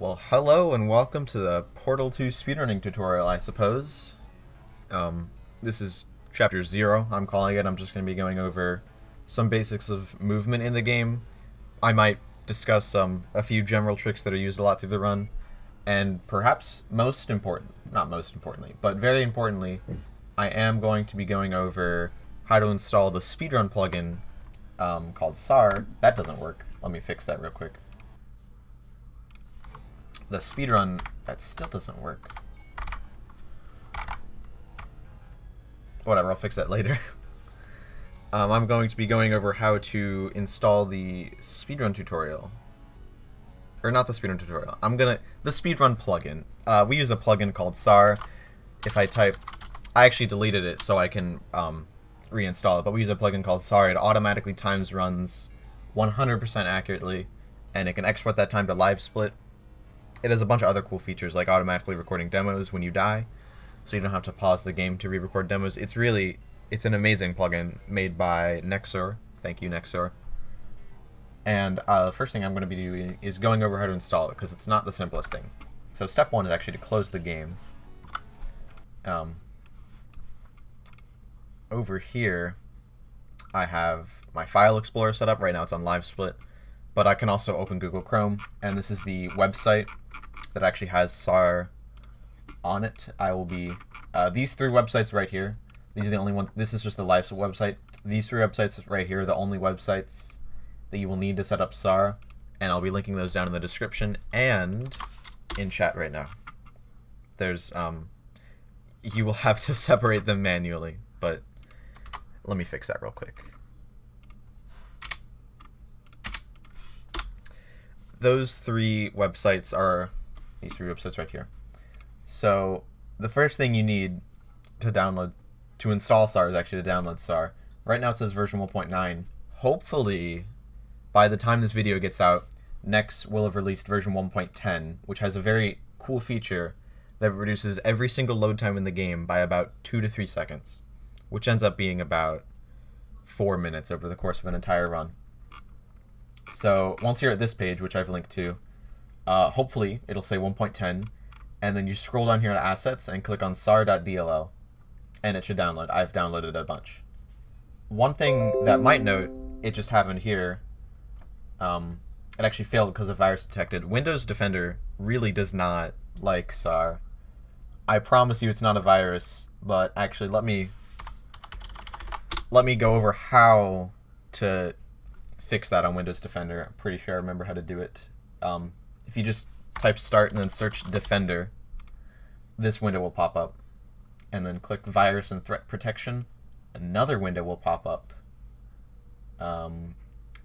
Well, hello and welcome to the Portal 2 speedrunning tutorial, I suppose. This is Chapter 0, I'm calling it. I'm just going to be going over some basics of movement in the game. I might discuss a few general tricks that are used a lot through the run, and perhaps not most importantly, but very importantly, I am going to be going over how to install the Speedrun plugin called SAR. That doesn't work. Let me fix that real quick. The speedrun, that still doesn't work. Whatever, I'll fix that later. I'm going to be going over how to install the speedrun tutorial. Or not the speedrun tutorial. The speedrun plugin. We use a plugin called SAR. If I type, I actually deleted it so I can reinstall it, but we use a plugin called SAR. It automatically times runs 100% accurately, and it can export that time to Livesplit. It has a bunch of other cool features, like automatically recording demos when you die, so you don't have to pause the game to re-record demos. It's an amazing plugin made by Nexor. Thank you, Nexor. And the first thing I'm going to be doing is going over how to install it, because it's not the simplest thing. So step one is actually to close the game. Over here, I have my file explorer set up. Right now it's on Livesplit, but I can also open Google Chrome, and this is the website that actually has SAR on it. I will be these three websites right here. These are the only ones. This is just the Livesplit website. These three websites right here are the only websites that you will need to set up SAR, and I'll be linking those down in the description and in chat right now. There's you will have to separate them manually, but let me fix that real quick. Those three websites are these three websites right here. So the first thing you need to install SAR is actually to download SAR. Right now it says version 1.9. Hopefully, by the time this video gets out, Nex will have released version 1.10, which has a very cool feature that reduces every single load time in the game by about 2 to 3 seconds, which ends up being about 4 minutes over the course of an entire run. So once you're at this page, which I've linked to, hopefully it'll say 1.10, and then you scroll down here to assets and click on sar.dll, and it should download. I've downloaded a bunch. One thing that might note, it just happened here, it actually failed because of virus detected. Windows Defender really does not like SAR. I promise you it's not a virus, but actually let me go over how to fix that on Windows Defender. I'm pretty sure I remember how to do it. If you just type start and then search Defender, this window will pop up, and then click virus and threat protection. Another window will pop up.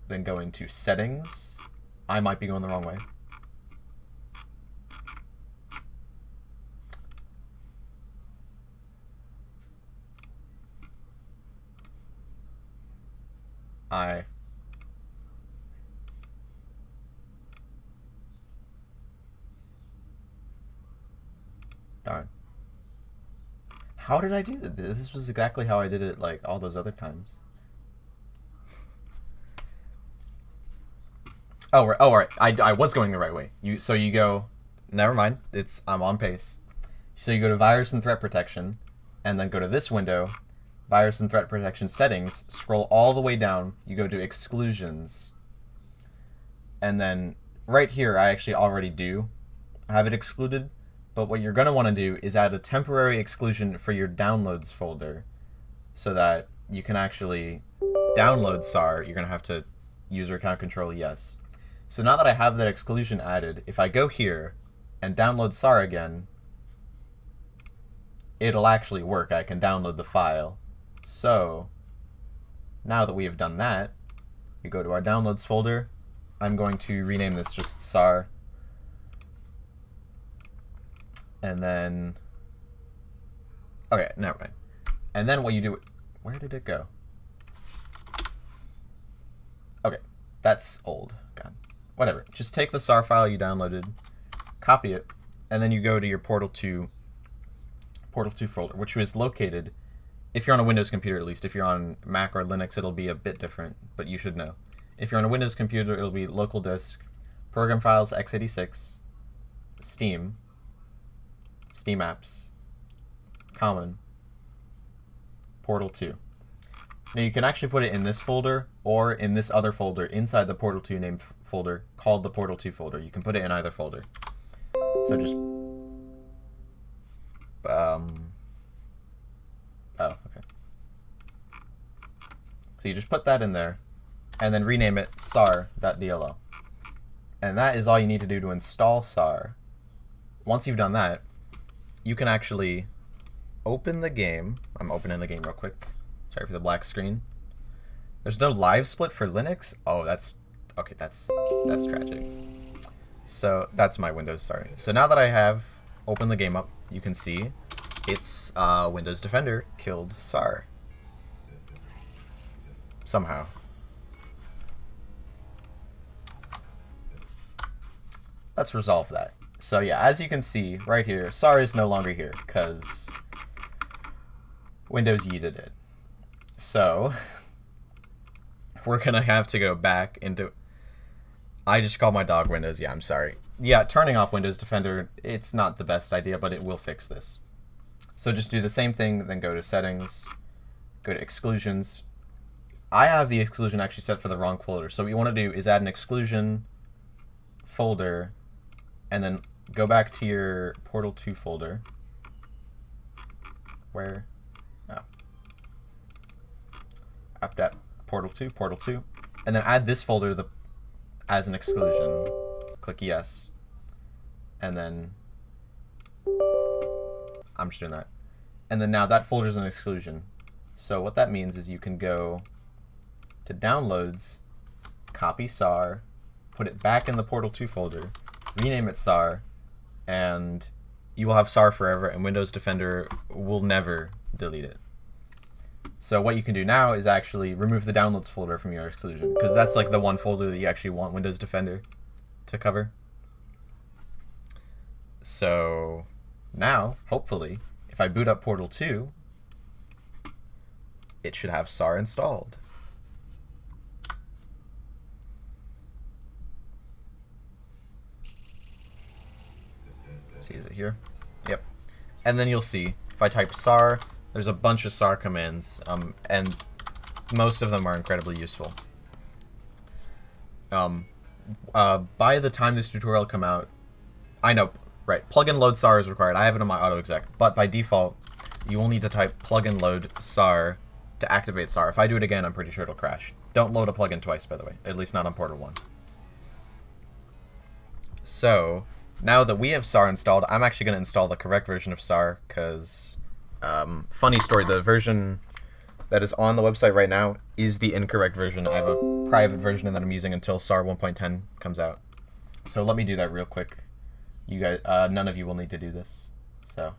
Then go into settings. I might be going the wrong way. Darn. How did I do that? This was exactly how I did it like all those other times. Oh, right. I was going the right way. So you go, never mind. I'm on pace. So you go to virus and threat protection, and then go to this window, virus and threat protection settings, scroll all the way down, you go to exclusions, and then right here I actually already do have it excluded, but what you're going to want to do is add a temporary exclusion for your downloads folder so that you can actually download SAR. You're going to have to user account control yes. So now that I have that exclusion added, if I go here and download SAR again, it'll actually work. I can download the file. So now that we have done that, we go to our downloads folder. I'm going to rename this just SAR. And then, okay, never mind. And then what you do, where did it go? Okay, that's old, God. Whatever, just take the SAR file you downloaded, copy it, and then you go to your Portal 2 folder, which was located, if you're on a Windows computer at least. If you're on Mac or Linux, it'll be a bit different, but you should know. If you're on a Windows computer, it'll be local disk, program files x86, Steam, Steam Apps, Common, Portal 2. Now you can actually put it in this folder or in this other folder inside the Portal 2 named folder called the Portal 2 folder. You can put it in either folder. So just oh, okay. So you just put that in there and then rename it sar.dll. And that is all you need to do to install SAR. Once you've done that, you can actually open the game. I'm opening the game real quick. Sorry for the black screen. There's no Livesplit for Linux? Oh, that's okay, that's tragic. So that's my Windows, sorry. So now that I have opened the game up, you can see it's Windows Defender killed SAR. Somehow. Let's resolve that. So yeah, as you can see right here, SAR is no longer here because Windows yeeted it. So we're gonna have to go back into, I just called my dog Windows, yeah, I'm sorry. Yeah, turning off Windows Defender, it's not the best idea, but it will fix this. So just do the same thing, then go to settings, go to exclusions. I have the exclusion actually set for the wrong folder. So what you want to do is add an exclusion folder and then go back to your Portal 2 folder. Where? Oh. apt Portal 2, and then add this folder as an exclusion. Click yes. And then I'm just doing that. And then now that folder is an exclusion. So what that means is you can go to downloads, copy SAR, put it back in the Portal 2 folder, rename it SAR, and you will have SAR forever, and Windows Defender will never delete it. So what you can do now is actually remove the downloads folder from your exclusion, because that's like the one folder that you actually want Windows Defender to cover. So now, hopefully, if I boot up Portal 2, it should have SAR installed. See, is it here? Yep. And then you'll see, if I type SAR, there's a bunch of SAR commands, and most of them are incredibly useful. By the time this tutorial come out, I know, right, plugin load SAR is required. I have it on my auto exec, but by default, you will need to type plugin load SAR to activate SAR. If I do it again, I'm pretty sure it'll crash. Don't load a plugin twice, by the way, at least not on Portal 1. So now that we have SAR installed, I'm actually going to install the correct version of SAR, because, funny story, the version that is on the website right now is the incorrect version. I have a private version that I'm using until SAR 1.10 comes out. So let me do that real quick. You guys, none of you will need to do this. So,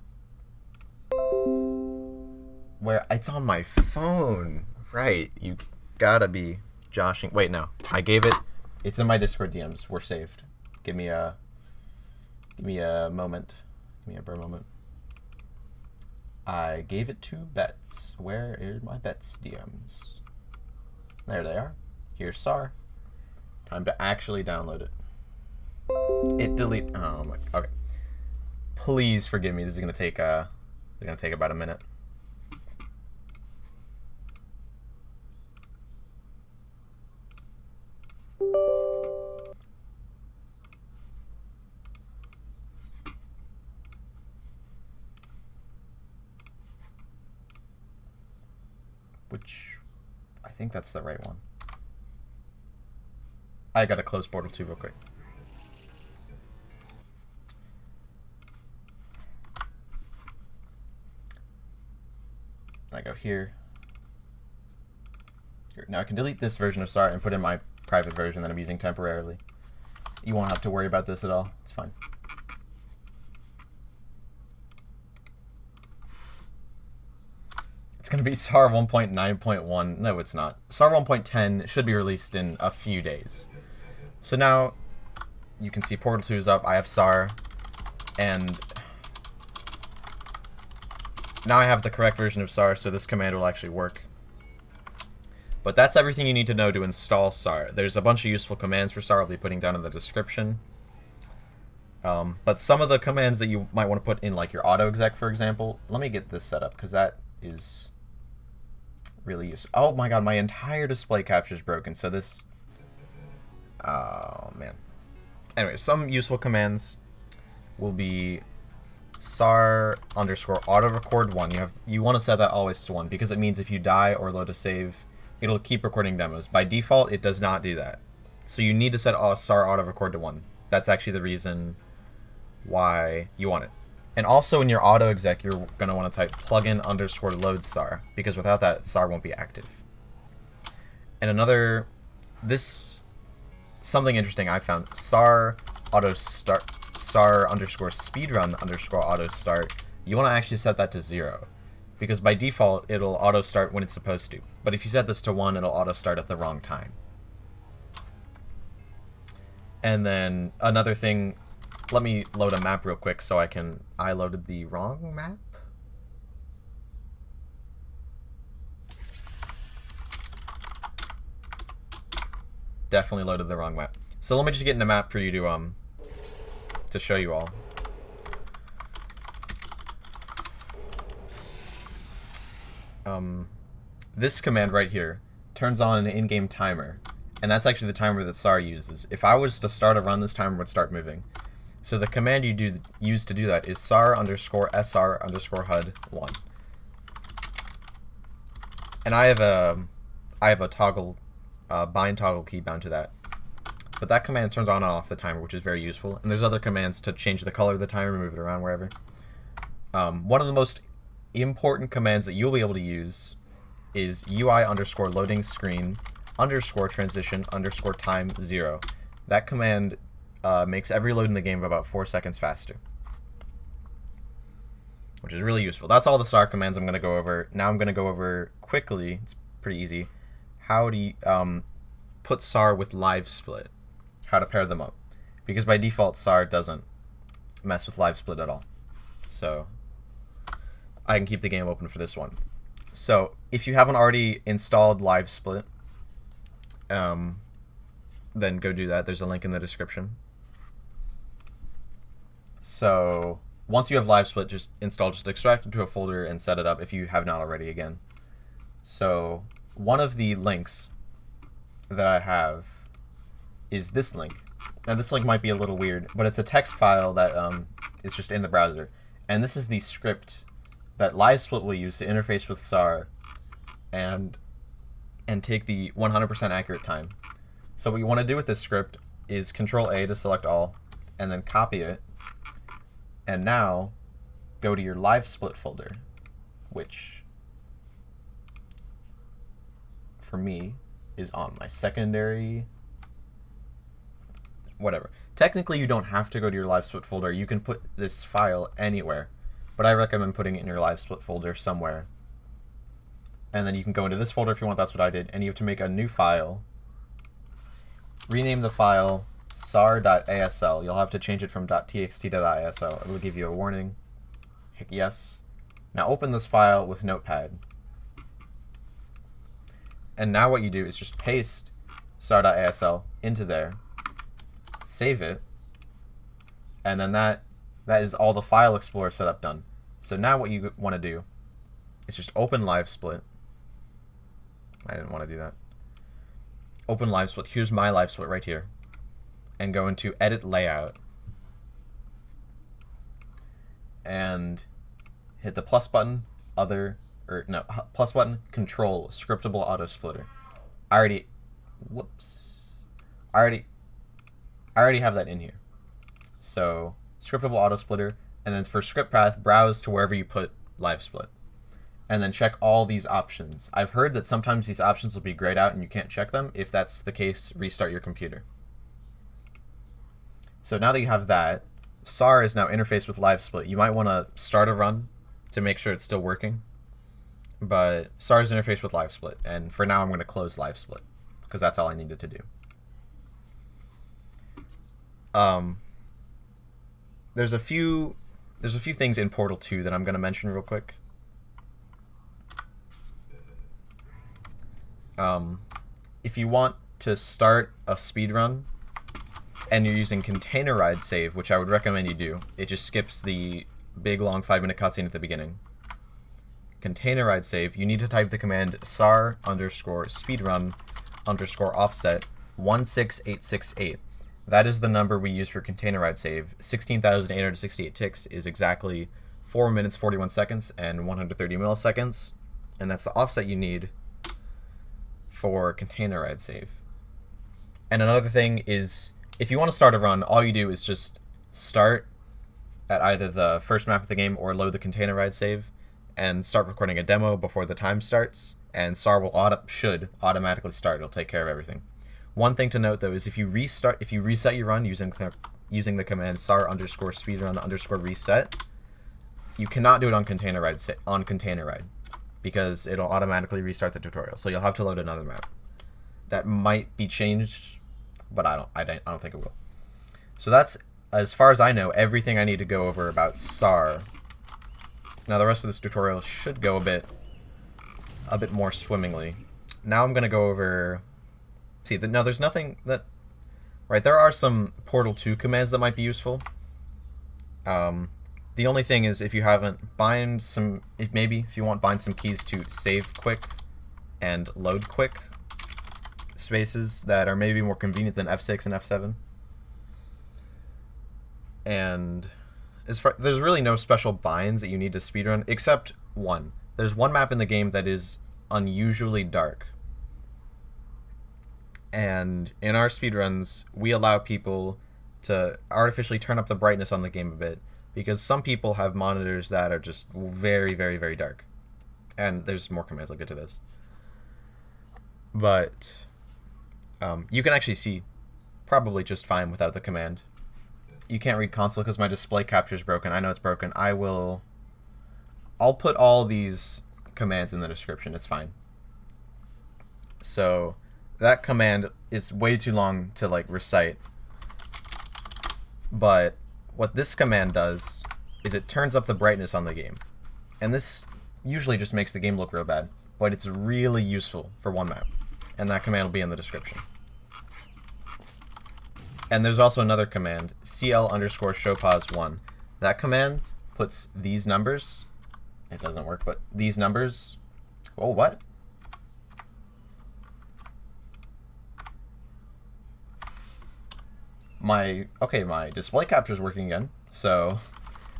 where it's on my phone, right? You gotta be joshing. Wait, no, I gave it. It's in my Discord DMs. We're saved. Give me a moment. Give me a burr moment. I gave it to Bets. Where are my Bets DMs? There they are. Here's SAR. Time to actually download it. It delete. Oh my. Okay. Please forgive me. This is gonna take about a minute. Which, I think that's the right one. I gotta close Portal 2 real quick. I go here. Now I can delete this version of SAR and put in my private version that I'm using temporarily. You won't have to worry about this at all. It's fine. It's going to be SAR 1.9.1. No, it's not. SAR 1.10 should be released in a few days. So now you can see Portal 2 is up. I have SAR, and now I have the correct version of SAR, so this command will actually work. But that's everything you need to know to install SAR. There's a bunch of useful commands for SAR I'll be putting down in the description. But some of the commands that you might want to put in, like your auto exec, for example. Let me get this set up because that is really useful. Oh my god, my entire display capture is broken. So this, oh man. Anyway, some useful commands will be SAR underscore auto record 1. You want to set that always to 1 because it means if you die or load a save, it'll keep recording demos. By default, it does not do that. So you need to set SAR auto record to 1. That's actually the reason why you want it. And also in your auto exec, you're going to want to type plugin underscore load SAR because without that, SAR won't be active. And something interesting I found, SAR auto start, SAR underscore speedrun underscore auto start, you want to actually set that to 0 because by default, it'll auto start when it's supposed to. But if you set this to 1, it'll auto start at the wrong time. And then another thing, let me load a map real quick so I loaded the wrong map. Definitely loaded the wrong map. So let me just get in a map for you to show you all. This command right here turns on an in-game timer. And that's actually the timer that SAR uses. If I was to start a run, this timer would start moving. So the command you use to do that is SAR underscore SR underscore HUD 1. And I have a toggle, bind toggle key bound to that. But that command turns on and off the timer, which is very useful. And there's other commands to change the color of the timer, move it around wherever. One of the most important commands that you'll be able to use is UI underscore loading screen underscore transition underscore time 0. That command makes every load in the game about 4 seconds faster, which is really useful. That's all the SAR commands I'm going to go over. Now I'm going to go over quickly, it's pretty easy, how to put SAR with Livesplit, how to pair them up. Because by default, SAR doesn't mess with Livesplit at all. So I can keep the game open for this one. So if you haven't already installed Livesplit, then go do that. There's a link in the description. So once you have Livesplit, just extract it to a folder and set it up if you have not already again. So one of the links that I have is this link. Now this link might be a little weird, but it's a text file that is just in the browser. And this is the script that Livesplit will use to interface with SAR and take the 100% accurate time. So what you want to do with this script is Control A to select all, and then copy it, and now go to your Livesplit folder, which for me is on my secondary, whatever. Technically you don't have to go to your Livesplit folder, you can put this file anywhere, but I recommend putting it in your Livesplit folder somewhere. And then you can go into this folder if you want, that's what I did, and you have to make a new file. Rename the file sar.asl. You'll have to change it from .txt.isl. It'll give you a warning. Hit yes. Now open this file with Notepad. And now what you do is just paste sar.asl into there, save it, and then that is all the file explorer setup done. So now what you want to do is just open Livesplit. I didn't want to do that. Open Livesplit. Here's my Livesplit right here. And go into Edit Layout. And hit the plus button, plus button, Control, Scriptable Auto Splitter. I already have that in here. So, Scriptable Auto Splitter, and then for script path, browse to wherever you put Livesplit. And then check all these options. I've heard that sometimes these options will be grayed out and you can't check them. If that's the case, restart your computer. So now that you have that, SAR is now interfaced with Livesplit. You might want to start a run to make sure it's still working. But SAR is interfaced with Livesplit, and for now I'm going to close Livesplit because that's all I needed to do. There's a few things in Portal 2 that I'm going to mention real quick. If you want to start a speedrun and you're using containerridesave, which I would recommend you do, it just skips the big long 5-minute cutscene at the beginning. Containerridesave, you need to type the command SAR underscore speedrun underscore offset 16868. That is the number we use for containerridesave. 16,868 ticks is exactly 4 minutes 41 seconds and 130 milliseconds, and that's the offset you need for containerridesave. And another thing is, if you want to start a run, all you do is just start at either the first map of the game or load the containerridesave and start recording a demo before the time starts, and SAR should automatically start. It'll take care of everything. One thing to note though is if you reset your run using the command SAR underscore speedrun underscore reset, you cannot do it on containerride because it'll automatically restart the tutorial. So you'll have to load another map. That might be changed, but I don't think it will. So that's, as far as I know, everything I need to go over about SAR. Now the rest of this tutorial should go a bit more swimmingly. Now I'm gonna go over. See, no, there's nothing that. Right, there are some Portal 2 commands that might be useful. The only thing is, if you haven't, if you want, bind some keys to save quick and load quick spaces that are maybe more convenient than F6 and F7. And there's really no special binds that you need to speedrun, except one. There's one map in the game that is unusually dark. And in our speedruns, we allow people to artificially turn up the brightness on the game a bit, because some people have monitors that are just very, very, very dark. And there's more commands, I'll get to this. But you can actually see probably just fine without the command. You can't read console because my display capture is broken. I know it's broken. I'll put all these commands in the description. It's fine. So that command is way too long to recite. But what this command does is it turns up the brightness on the game. And this usually just makes the game look real bad, but it's really useful for one map. And that command will be in the description. And there's also another command, CL underscore showpause1. That command puts these numbers, it doesn't work, but these numbers, oh, what? My display capture is working again. So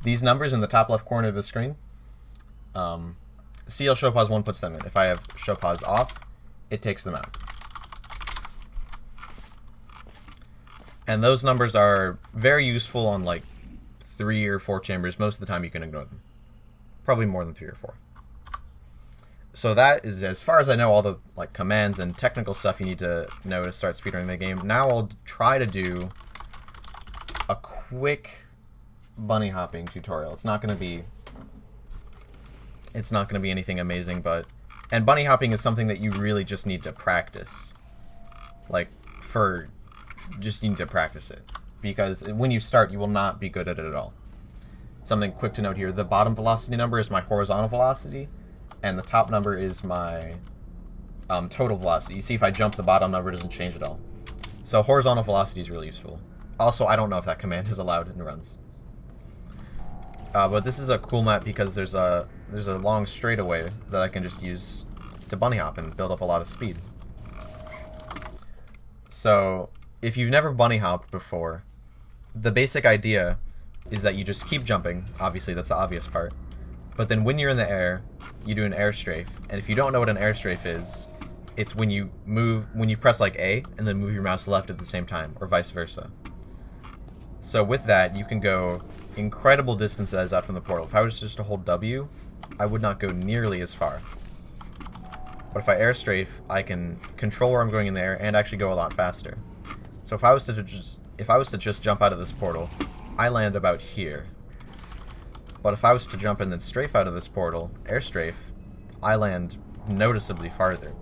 these numbers in the top left corner of the screen, CL showpause1 puts them in. If I have showpause off, it takes them out. And those numbers are very useful on 3 or 4 chambers. Most of the time you can ignore them. Probably more than 3 or 4. So that is, as far as I know, all the commands and technical stuff you need to know to start speedrunning the game. Now I'll try to do a quick bunny hopping tutorial. It's not going to be anything amazing, and bunny hopping is something that you really just need to practice. Just need to practice it, because when you start, you will not be good at it at all. Something quick to note here: the bottom velocity number is my horizontal velocity, and the top number is my total velocity. You see, if I jump, the bottom number doesn't change at all. So horizontal velocity is really useful. Also, I don't know if that command is allowed in runs. But this is a cool map because there's a long straightaway that I can just use to bunny hop and build up a lot of speed. So if you've never bunny hopped before, the basic idea is that you just keep jumping. Obviously, that's the obvious part. But then when you're in the air, you do an air strafe. And if you don't know what an air strafe is, it's when you press A and then move your mouse left at the same time, or vice versa. So with that, you can go incredible distances out from the portal. If I was just to hold W, I would not go nearly as far. But if I air strafe, I can control where I'm going in the air and actually go a lot faster. So if I was to just jump out of this portal, I land about here. But if I was to jump and then strafe out of this portal, air strafe, I land noticeably further.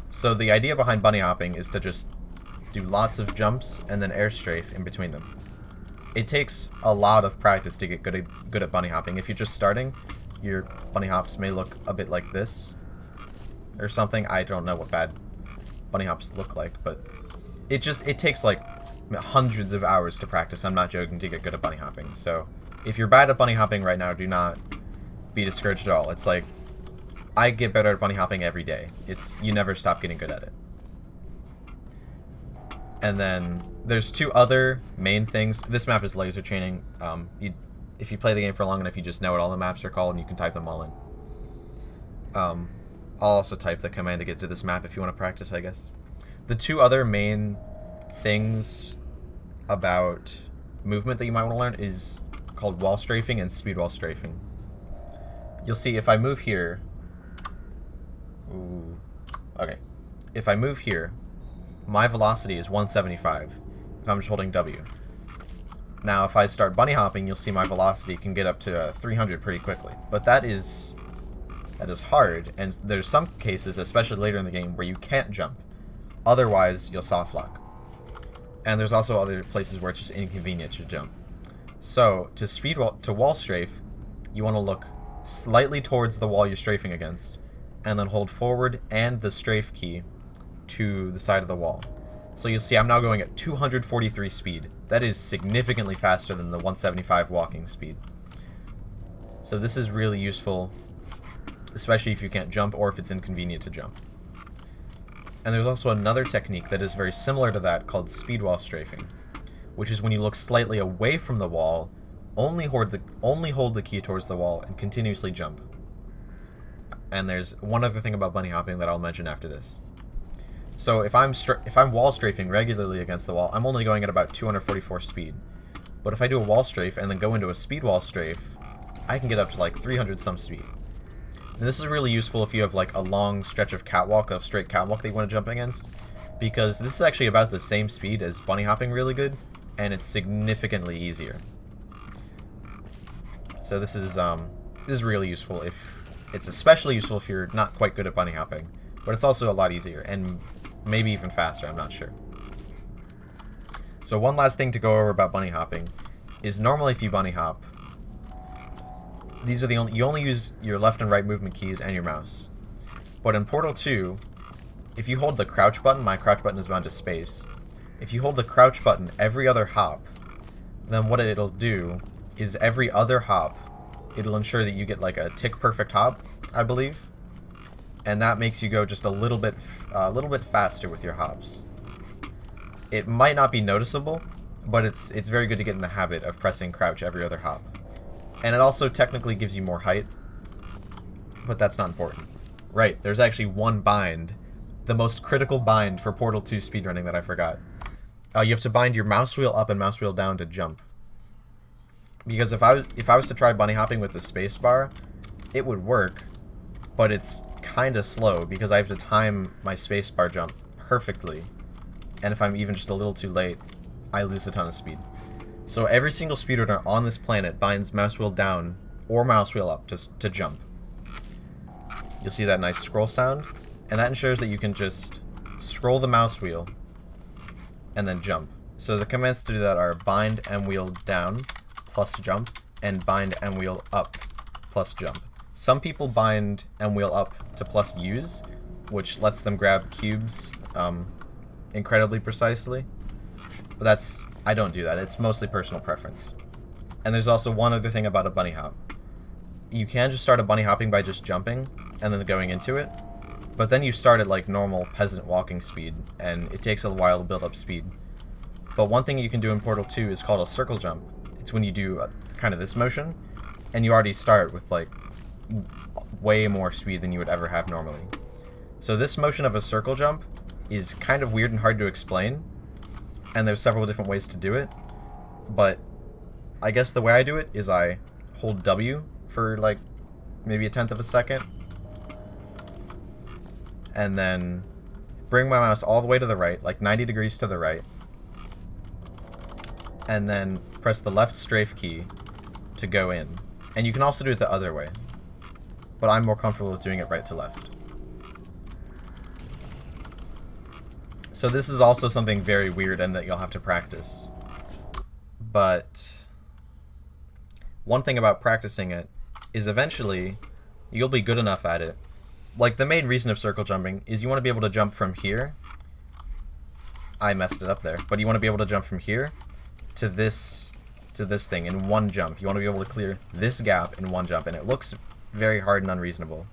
So the idea behind bunny hopping is to just do lots of jumps and then air strafe in between them. It takes a lot of practice to get good at bunny hopping. If you're just starting, your bunny hops may look a bit like this or something. I don't know what bad bunny hops look like, but it takes like hundreds of hours to practice. I'm not joking, to get good at bunny hopping. So if you're bad at bunny hopping right now, do not be discouraged at all. It's like I get better at bunny hopping every day. You never stop getting good at it. And then there's two other main things. This map is laser chaining. If you play the game for long enough, you just know what all the maps are called, and you can type them all in. I'll also type the command to get to this map if you want to practice, I guess. The two other main things about movement that you might want to learn is called wall strafing and speed wall strafing. You'll see if I move here... Ooh. Okay. If I move here, my velocity is 175 if I'm just holding W. Now, if I start bunny hopping, you'll see my velocity can get up to 300 pretty quickly. But that is hard, and there's some cases, especially later in the game, where you can't jump. Otherwise, you'll soft lock. And there's also other places where it's just inconvenient to jump. So, to wall strafe, you want to look slightly towards the wall you're strafing against, and then hold forward and the strafe key to the side of the wall. So you'll see I'm now going at 243 speed. That is significantly faster than the 175 walking speed. So this is really useful, especially if you can't jump or if it's inconvenient to jump. And there's also another technique that is very similar to that called speed wall strafing, which is when you look slightly away from the wall, only hold the key towards the wall and continuously jump. And there's one other thing about bunny hopping that I'll mention after this. So if I'm wall strafing regularly against the wall, I'm only going at about 244 speed. But if I do a wall strafe and then go into a speed wall strafe, I can get up to like 300 some speed. And this is really useful if you have like a long stretch of straight catwalk that you want to jump against, because this is actually about the same speed as bunny hopping really good, and it's significantly easier. So this is really useful. It's especially useful if you're not quite good at bunny hopping, but it's also a lot easier and maybe even faster, I'm not sure. So one last thing to go over about bunny hopping is normally if you bunny hop, you only use your left and right movement keys and your mouse. But in Portal 2, if you hold the crouch button, my crouch button is bound to space. If you hold the crouch button every other hop, then what it'll do is every other hop, it'll ensure that you get like a tick perfect hop, I believe. And that makes you go just a little bit faster with your hops. It might not be noticeable, but it's very good to get in the habit of pressing crouch every other hop. And it also technically gives you more height, but that's not important. Right, there's actually one bind, the most critical bind for Portal 2 speedrunning that I forgot. You have to bind your mouse wheel up and mouse wheel down to jump. Because if I was to try bunny hopping with the space bar, it would work, but it's kind of slow because I have to time my spacebar jump perfectly, and if I'm even just a little too late, I lose a ton of speed. So every single speedrunner on this planet binds mouse wheel down or mouse wheel up to jump. You'll see that nice scroll sound, and that ensures that you can just scroll the mouse wheel and then jump. So the commands to do that are bind mwheel down plus jump and bind mwheel up plus jump. Some people bind mwheel up to plus use, which lets them grab cubes incredibly precisely. But I don't do that. It's mostly personal preference. And there's also one other thing about a bunny hop. You can just start a bunny hopping by just jumping and then going into it, but then you start at like normal peasant walking speed, and it takes a while to build up speed. But one thing you can do in Portal 2 is called a circle jump. It's when you do kind of this motion, and you already start with like way more speed than you would ever have normally. So this motion of a circle jump is kind of weird and hard to explain, and there's several different ways to do it, but I guess the way I do it is I hold W for like maybe a tenth of a second, and then bring my mouse all the way to the right, like 90 degrees to the right, and then press the left strafe key to go in. And you can also do it the other way, but I'm more comfortable with doing it right to left. So this is also something very weird and that you'll have to practice. But one thing about practicing it is eventually you'll be good enough at it. Like, the main reason of circle jumping is you want to be able to jump from here I messed it up there. But you want to be able to jump from here to this thing in one jump. You want to be able to clear this gap in one jump, and it looks very hard and unreasonable.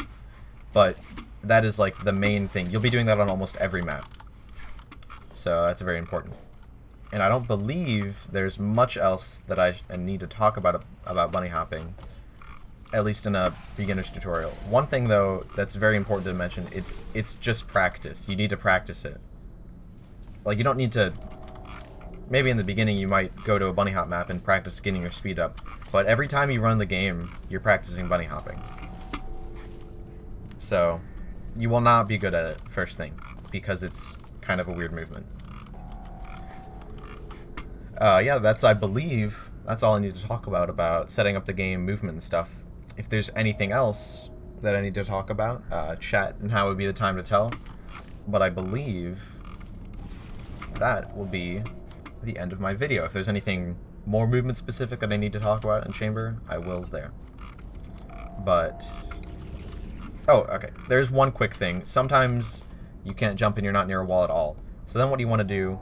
But that is like the main thing. You'll be doing that on almost every map. So that's very important. And I don't believe there's much else that I need to talk about bunny hopping, at least in a beginner's tutorial. One thing though that's very important to mention, it's just practice. You need to practice it. Like, you don't need to, maybe in the beginning you might go to a bunny hop map and practice getting your speed up, but every time you run the game, you're practicing bunny hopping. So you will not be good at it first thing, because it's kind of a weird movement. Yeah, I believe that's all I need to talk about setting up the game, movement and stuff. If there's anything else that I need to talk about, chat and how would be the time to tell. But I believe that will be the end of my video. If there's anything more movement specific that I need to talk about in Chamber, I will there. But, oh, okay. There's one quick thing. Sometimes you can't jump and you're not near a wall at all. So then what you want to do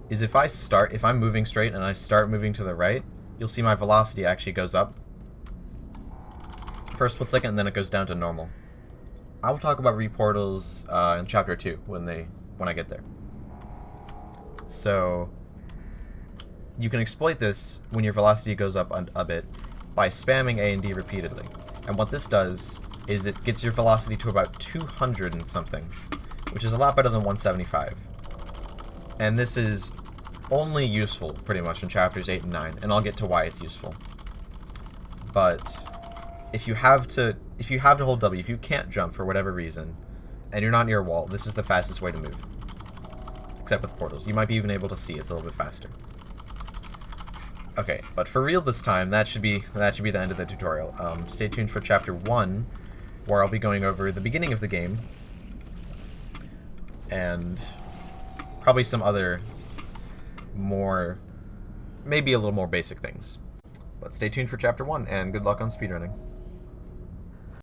is if I'm moving straight and I start moving to the right, you'll see my velocity actually goes up for a split second, and then it goes down to normal. I will talk about reportals in Chapter 2 when I get there. So you can exploit this when your velocity goes up a bit by spamming A and D repeatedly. And what this does is it gets your velocity to about 200 and something, which is a lot better than 175. And this is only useful pretty much in chapters 8 and 9, and I'll get to why it's useful. But if you have to hold W, if you can't jump for whatever reason, and you're not near a wall, this is the fastest way to move. Except with portals. You might be even able to see it's a little bit faster. Okay, but for real this time, that should be the end of the tutorial. Stay tuned for chapter 1, where I'll be going over the beginning of the game, and probably some other maybe a little more basic things. But stay tuned for chapter 1, and good luck on speedrunning.